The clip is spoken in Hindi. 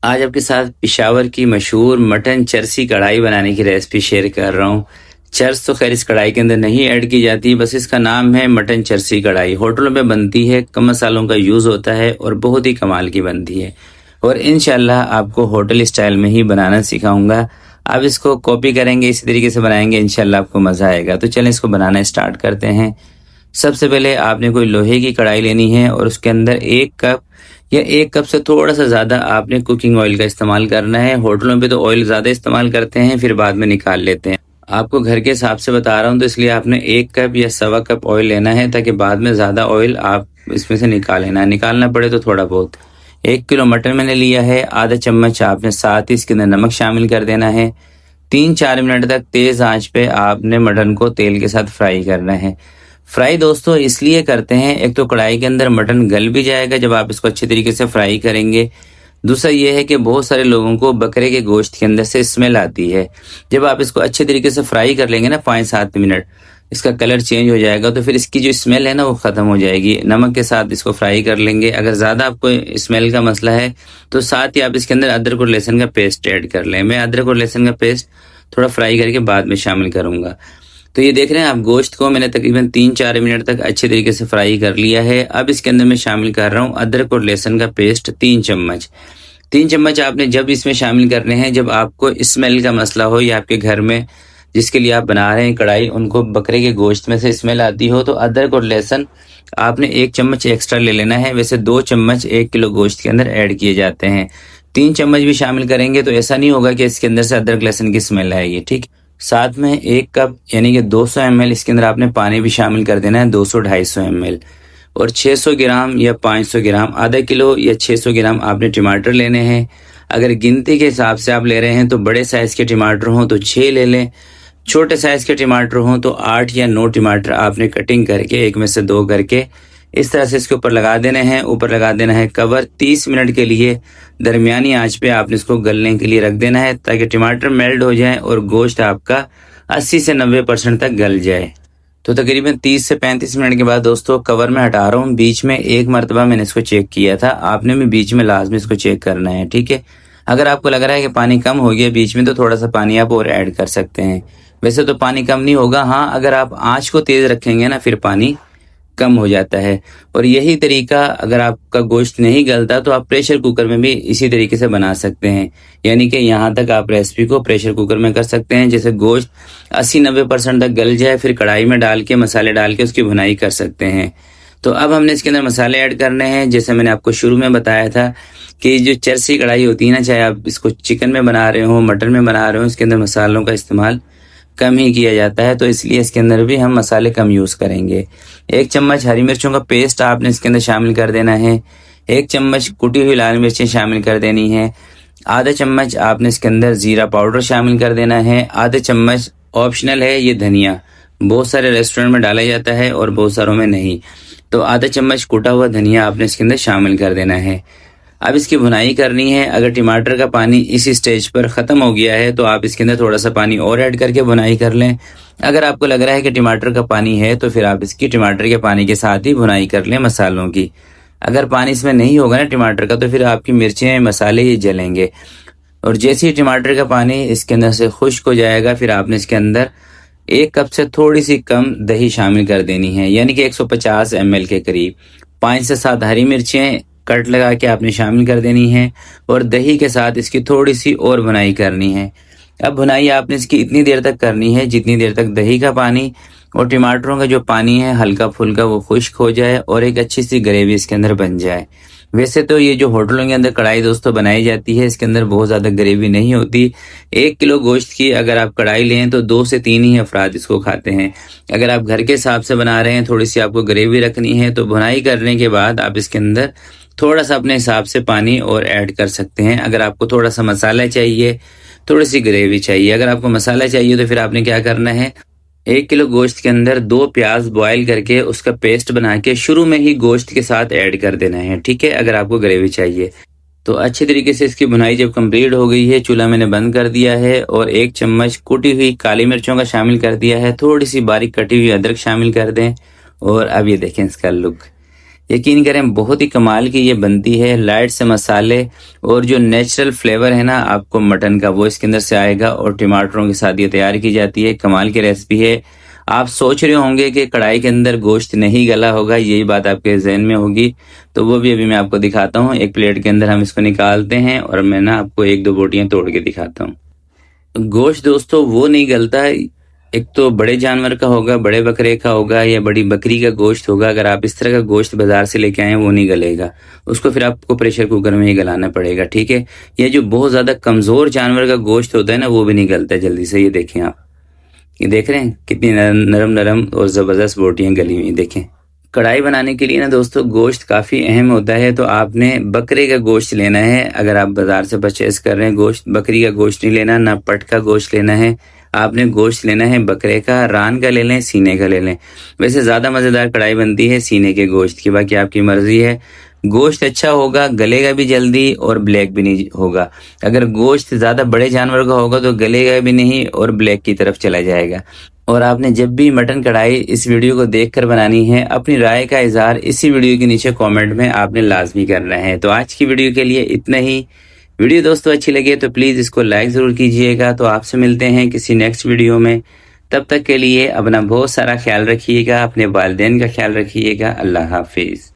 आज आपके साथ पेशावर की मशहूर मटन चरसी कढ़ाई बनाने की रेसिपी शेयर कर रहा हूँ। चर्स तो खैर इस कढ़ाई के अंदर नहीं ऐड की जाती, बस इसका नाम है मटन चरसी कढ़ाई। होटलों में बनती है, कम मसालों का यूज़ होता है और बहुत ही कमाल की बनती है। और इंशाल्लाह आपको होटल स्टाइल में ही बनाना सिखाऊंगा। आप इसको कॉपी करेंगे, इसी तरीके से बनाएंगे, इंशाल्लाह आपको मज़ा आएगा। तो चलें इसको बनाना स्टार्ट करते हैं। सबसे पहले आपने कोई लोहे की कढ़ाई लेनी है और उसके अंदर 1 कप या 1 कप से थोड़ा सा ज़्यादा आपने कुकिंग ऑयल का इस्तेमाल करना है। होटलों पे तो ऑयल ज़्यादा इस्तेमाल करते हैं, फिर बाद में निकाल लेते हैं। आपको घर के हिसाब से बता रहा हूँ, तो इसलिए आपने 1 कप या 1.25 कप ऑयल लेना है, ताकि बाद में ज़्यादा ऑयल आप इसमें से निकालना पड़े तो थोड़ा बहुत। 1 किलो मटन मैंने लिया है। आधा चम्मच आपने साथ ही इसके अंदर नमक शामिल कर देना है। 3-4 मिनट तक तेज़ आंच पे आपने मटन को तेल के साथ फ्राई करना है। फ्राई दोस्तों इसलिए करते हैं, एक तो कढ़ाई के अंदर मटन गल भी जाएगा जब आप इसको अच्छे तरीके से फ्राई करेंगे। दूसरा ये है कि बहुत सारे लोगों को बकरे के गोश्त के अंदर से स्मेल आती है। जब आप इसको अच्छे तरीके से फ्राई कर लेंगे ना 5-7 मिनट, इसका कलर चेंज हो जाएगा, तो फिर इसकी जो स्मेल है ना वो ख़त्म हो जाएगी। नमक के साथ इसको फ्राई कर लेंगे। अगर ज़्यादा आपको स्मेल का मसला है तो साथ ही आप इसके अंदर अदरक और लहसुन का पेस्ट ऐड कर लें। मैं अदरक और लहसुन का पेस्ट थोड़ा फ्राई करके बाद में शामिल करूँगा। तो ये देख रहे हैं आप, गोश्त को मैंने तकरीबन 3-4 मिनट तक अच्छे तरीके से फ्राई कर लिया है। अब इसके अंदर मैं शामिल कर रहा हूँ अदरक और लहसुन का पेस्ट 3 चम्मच आपने जब इसमें शामिल करने हैं जब आपको स्मेल का मसला हो, या आपके घर में जिसके लिए आप बना रहे हैं कढ़ाई, उनको बकरे के गोश्त में से स्मेल आती हो, तो अदरक और लहसुन आपने 1 चम्मच एक्स्ट्रा ले लेना है। वैसे 2 चम्मच 1 किलो गोश्त के अंदर ऐड किए जाते हैं। 3 चम्मच भी शामिल करेंगे तो ऐसा नहीं होगा कि इसके अंदर से अदरक लहसुन की स्मेल आएगी। ठीक, साथ में 1 कप यानी कि 200 ml इसके अंदर आपने पानी भी शामिल कर देना है, 200-250 ml। और 600 ग्राम या 500 ग्राम, आधा किलो या 600 ग्राम आपने टमाटर लेने हैं। अगर गिनती के हिसाब से आप ले रहे हैं तो बड़े साइज़ के टमाटर हों तो 6 ले लें, छोटे साइज़ के टमाटर हों तो 8 या 9 टमाटर आपने कटिंग करके 1 में से 2 करके इस तरह से इसके ऊपर लगा देने हैं। ऊपर लगा देना है कवर। 30 मिनट के लिए दरमियानी आंच पे आपने इसको गलने के लिए रख देना है, ताकि टमाटर मेल्ट हो जाए और गोश्त आपका 80 से 90% तक गल जाए। तो तकरीबन 30 से 35 मिनट के बाद दोस्तों कवर में हटा रहा हूँ। बीच में एक मरतबा मैंने इसको चेक किया था, आपने भी बीच में लाजमी इसको चेक करना है। ठीक है, अगर आपको लग रहा है कि पानी कम हो गया बीच में, तो थोड़ा सा पानी आप और ऐड कर सकते हैं। वैसे तो पानी कम नहीं होगा, हाँ अगर आप आँच को तेज़ रखेंगे ना फिर पानी कम हो जाता है। और यही तरीका, अगर आपका गोश्त नहीं गलता तो आप प्रेशर कुकर में भी इसी तरीके से बना सकते हैं। यानी कि यहाँ तक आप रेसिपी को प्रेशर कुकर में कर सकते हैं, जैसे गोश्त 80-90% तक गल जाए, फिर कढ़ाई में डाल के मसाले डाल के उसकी भुनाई कर सकते हैं। तो अब हमने इसके अंदर मसाले ऐड करने हैं। जैसे मैंने आपको शुरू में बताया था कि जो चरसी कढ़ाई होती है ना, चाहे आप इसको चिकन में बना रहे हो, मटन में बना रहे हो, इसके अंदर मसालों का इस्तेमाल कम ही किया जाता है, तो इसलिए इसके अंदर भी हम मसाले कम यूज़ करेंगे। 1 चम्मच हरी मिर्चों का पेस्ट आपने इसके अंदर शामिल कर देना है। 1 चम्मच कुटी हुई लाल मिर्चें शामिल कर देनी है। आधा चम्मच आपने इसके अंदर ज़ीरा पाउडर शामिल कर देना है। आधा चम्मच ऑप्शनल है ये धनिया, बहुत सारे रेस्टोरेंट में डाला जाता है और बहुत सारों में नहीं, तो आधा चम्मच कुटा हुआ धनिया आपने इसके अंदर शामिल कर देना है। अब इसकी भुनाई करनी है। अगर टमाटर का पानी इस स्टेज पर ख़त्म हो गया है तो आप इसके अंदर थोड़ा सा पानी और ऐड करके भुनाई कर लें। अगर आपको लग रहा है कि टमाटर का पानी है तो फिर आप इसकी टमाटर के पानी के साथ ही भुनाई कर लें मसालों की। अगर पानी इसमें नहीं होगा ना टमाटर का, तो फिर आपकी मिर्चें मसाले ये जलेंगे। और जैसे ही टमाटर का पानी इसके अंदर से खुश्क हो जाएगा, फिर आपने इसके अंदर 1 कप से थोड़ी सी कम दही शामिल कर देनी है, यानी कि 150 ml के करीब। 5 से 7 हरी मिर्चें कट लगा के आपने शामिल कर देनी है और दही के साथ इसकी थोड़ी सी और भुनाई करनी है। अब भुनाई आपने इसकी इतनी देर तक करनी है जितनी देर तक दही का पानी और टमाटरों का जो पानी है हल्का फुल्का वो खुश्क हो जाए और एक अच्छी सी ग्रेवी इसके अंदर बन जाए। वैसे तो ये जो होटलों के अंदर कढ़ाई दोस्तों बनाई जाती है, इसके अंदर बहुत ज़्यादा ग्रेवी नहीं होती। 1 किलो गोश्त की अगर आप कढ़ाई लें तो 2 से 3 ही अफराद इसको खाते हैं। अगर आप घर के हिसाब से बना रहे हैं, थोड़ी सी आपको ग्रेवी रखनी है, तो भुनाई करने के बाद आप इसके अंदर थोड़ा सा अपने हिसाब से पानी और ऐड कर सकते हैं। अगर आपको थोड़ा सा मसाला चाहिए, थोड़ी सी ग्रेवी चाहिए, अगर आपको मसाला चाहिए तो फिर आपने क्या करना है, 1 किलो गोश्त के अंदर 2 प्याज बॉयल करके उसका पेस्ट बना के शुरू में ही गोश्त के साथ ऐड कर देना है। ठीक है, अगर आपको ग्रेवी चाहिए तो। अच्छे तरीके से इसकी भुनाई जब कंप्लीट हो गई है, चूल्हा मैंने बंद कर दिया है और 1 चम्मच कुटी हुई काली मिर्चों का शामिल कर दिया है। थोड़ी सी बारीक कटी हुई अदरक शामिल कर दें और अब ये देखें इसका लुक। यकीन करें बहुत ही कमाल की ये बनती है। लाइट से मसाले और जो नेचुरल फ्लेवर है ना आपको मटन का वो इसके अंदर से आएगा और टमाटरों के साथ ये तैयार की जाती है। कमाल की रेसिपी है। आप सोच रहे होंगे कि कढ़ाई के अंदर गोश्त नहीं गला होगा, यही बात आपके जहन में होगी, तो वो भी अभी मैं आपको दिखाता हूँ। एक प्लेट के अंदर हम इसको निकालते हैं और मैं ना आपको एक दो बोटियां तोड़ के दिखाता हूँ। गोश्त दोस्तों वो नहीं गलता है, एक तो बड़े जानवर का होगा, बड़े बकरे का होगा या बड़ी बकरी का गोश्त होगा। अगर आप इस तरह का गोश्त बाजार से लेके आए वो नहीं गलेगा, उसको फिर आपको प्रेशर कुकर में ही गलाना पड़ेगा, ठीक है। ये जो बहुत ज्यादा कमजोर जानवर का गोश्त होता है ना वो भी नहीं गलता जल्दी से। ये देखें आप, ये देख रहे हैं कितनी नरम नरम और जबरदस्त बोटियां गली हुई, देखें। कढ़ाई बनाने के लिए ना दोस्तों गोश्त काफ़ी अहम होता है, तो आपने बकरे का गोश्त लेना है। अगर आप बाज़ार से परचेस कर रहे हैं गोश्त, बकरी का गोश्त नहीं लेना, ना पट का गोश्त लेना है। आपने गोश्त लेना है बकरे का, रान का ले लें, सीने का ले लें। वैसे ज़्यादा मज़ेदार कढ़ाई बनती है सीने के गोश्त की, बाकी आपकी मर्ज़ी है। गोश्त अच्छा होगा, गलेगा भी जल्दी और ब्लैक भी नहीं होगा। अगर गोश्त ज़्यादा बड़े जानवर का होगा तो गलेगा भी नहीं और ब्लैक की तरफ चला जाएगा। और आपने जब भी मटन कढ़ाई इस वीडियो को देखकर बनानी है, अपनी राय का इजहार इसी वीडियो के नीचे कमेंट में आपने लाजमी करना है। तो आज की वीडियो के लिए इतना ही। वीडियो दोस्तों अच्छी लगे तो प्लीज़ इसको लाइक ज़रूर कीजिएगा। तो आपसे मिलते हैं किसी नेक्स्ट वीडियो में, तब तक के लिए अपना बहुत सारा ख्याल रखिएगा, अपने वालिदैन का ख्याल रखिएगा। अल्लाह हाफिज़।